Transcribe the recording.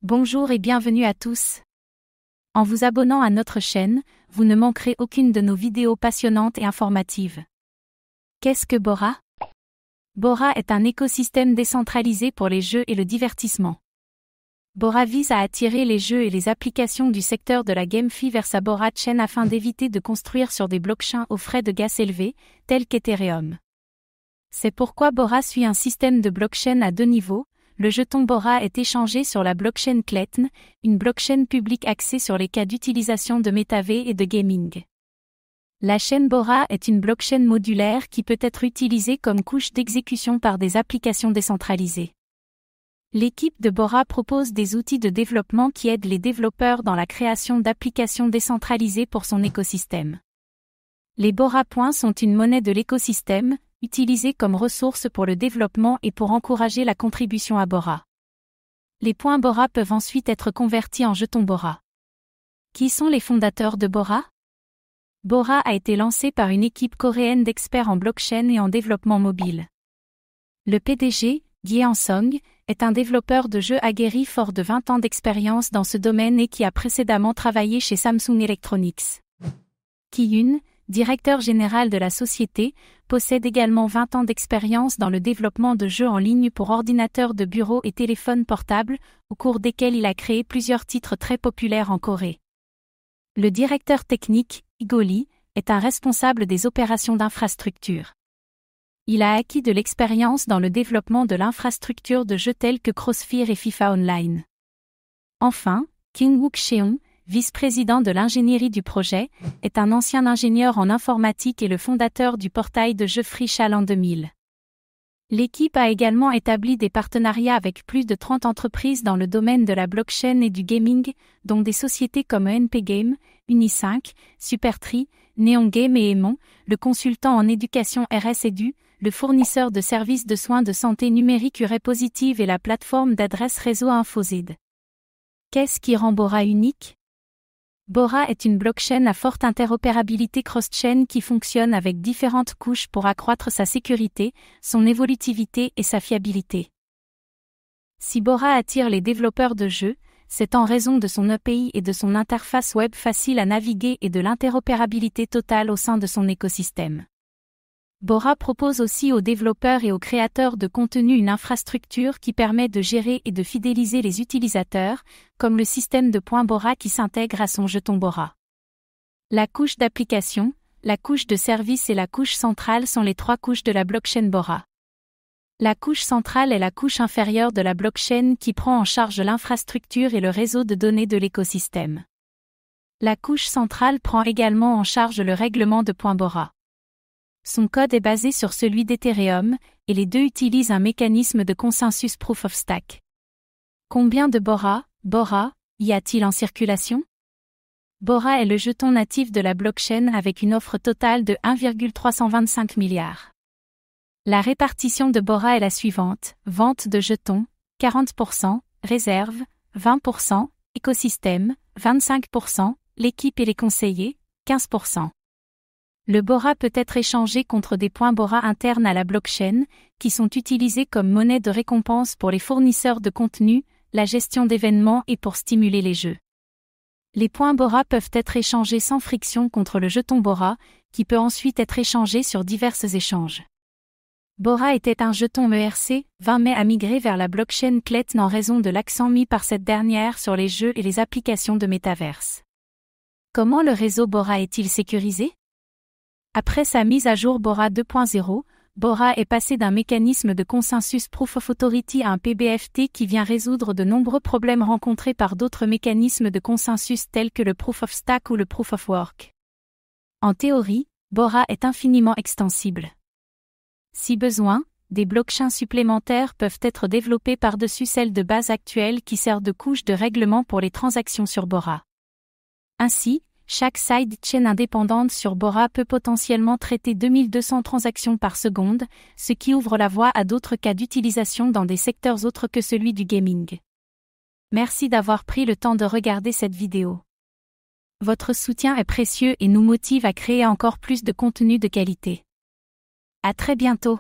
Bonjour et bienvenue à tous. En vous abonnant à notre chaîne, vous ne manquerez aucune de nos vidéos passionnantes et informatives. Qu'est-ce que Bora? Bora est un écosystème décentralisé pour les jeux et le divertissement. Bora vise à attirer les jeux et les applications du secteur de la GameFi vers sa Bora Chain afin d'éviter de construire sur des blockchains aux frais de gaz élevés, tels qu'Ethereum. C'est pourquoi Bora suit un système de blockchain à deux niveaux. Le jeton Bora est échangé sur la blockchain Kletn, une blockchain publique axée sur les cas d'utilisation de MetaV et de gaming. La chaîne Bora est une blockchain modulaire qui peut être utilisée comme couche d'exécution par des applications décentralisées. L'équipe de Bora propose des outils de développement qui aident les développeurs dans la création d'applications décentralisées pour son écosystème. Les Bora Points sont une monnaie de l'écosystème, utilisés comme ressources pour le développement et pour encourager la contribution à Bora. Les points Bora peuvent ensuite être convertis en jetons Bora. Qui sont les fondateurs de Bora? Bora a été lancé par une équipe coréenne d'experts en blockchain et en développement mobile. Le PDG, Gye Song, est un développeur de jeux aguerri fort de 20 ans d'expérience dans ce domaine et qui a précédemment travaillé chez Samsung Electronics. Ki-Yoon, directeur général de la société, possède également 20 ans d'expérience dans le développement de jeux en ligne pour ordinateurs de bureau et téléphones portables, au cours desquels il a créé plusieurs titres très populaires en Corée. Le directeur technique, Igo Lee, est un responsable des opérations d'infrastructure. Il a acquis de l'expérience dans le développement de l'infrastructure de jeux tels que Crossfire et FIFA Online. Enfin, Kyung-wook Cheon, vice-président de l'ingénierie du projet, est un ancien ingénieur en informatique et le fondateur du portail de jeux Freeshall en 2000. L'équipe a également établi des partenariats avec plus de 30 entreprises dans le domaine de la blockchain et du gaming, dont des sociétés comme ENP Game, Uni5, Supertree, Neon Game et Aemon, le consultant en éducation RS Edu, le fournisseur de services de soins de santé numérique Uray Positive et la plateforme d'adresse réseau InfoZid. Qu'est-ce qui rend Bora unique? Bora est une blockchain à forte interopérabilité cross-chain qui fonctionne avec différentes couches pour accroître sa sécurité, son évolutivité et sa fiabilité. Si Bora attire les développeurs de jeux, c'est en raison de son API et de son interface web facile à naviguer et de l'interopérabilité totale au sein de son écosystème. Bora propose aussi aux développeurs et aux créateurs de contenu une infrastructure qui permet de gérer et de fidéliser les utilisateurs, comme le système de points Bora qui s'intègre à son jeton Bora. La couche d'application, la couche de service et la couche centrale sont les trois couches de la blockchain Bora. La couche centrale est la couche inférieure de la blockchain qui prend en charge l'infrastructure et le réseau de données de l'écosystème. La couche centrale prend également en charge le règlement de points Bora. Son code est basé sur celui d'Ethereum, et les deux utilisent un mécanisme de consensus Proof of Stake. Combien de Bora y a-t-il en circulation? Bora est le jeton natif de la blockchain avec une offre totale de 1,325 milliards. La répartition de Bora est la suivante: vente de jetons, 40%, réserve, 20%, écosystème, 25%, l'équipe et les conseillers, 15%. Le Bora peut être échangé contre des points Bora internes à la blockchain, qui sont utilisés comme monnaie de récompense pour les fournisseurs de contenu, la gestion d'événements et pour stimuler les jeux. Les points Bora peuvent être échangés sans friction contre le jeton Bora, qui peut ensuite être échangé sur divers échanges. Bora était un jeton ERC, 20 mai a migré vers la blockchain Kletn en raison de l'accent mis par cette dernière sur les jeux et les applications de métaverse. Comment le réseau Bora est-il sécurisé? Après sa mise à jour Bora 2.0, Bora est passé d'un mécanisme de consensus Proof of Authority à un PBFT qui vient résoudre de nombreux problèmes rencontrés par d'autres mécanismes de consensus tels que le Proof of Stake ou le Proof of Work. En théorie, Bora est infiniment extensible. Si besoin, des blockchains supplémentaires peuvent être développées par-dessus celles de base actuelles qui servent de couche de règlement pour les transactions sur Bora. Ainsi, chaque sidechain indépendante sur Bora peut potentiellement traiter 2200 transactions par seconde, ce qui ouvre la voie à d'autres cas d'utilisation dans des secteurs autres que celui du gaming. Merci d'avoir pris le temps de regarder cette vidéo. Votre soutien est précieux et nous motive à créer encore plus de contenu de qualité. À très bientôt.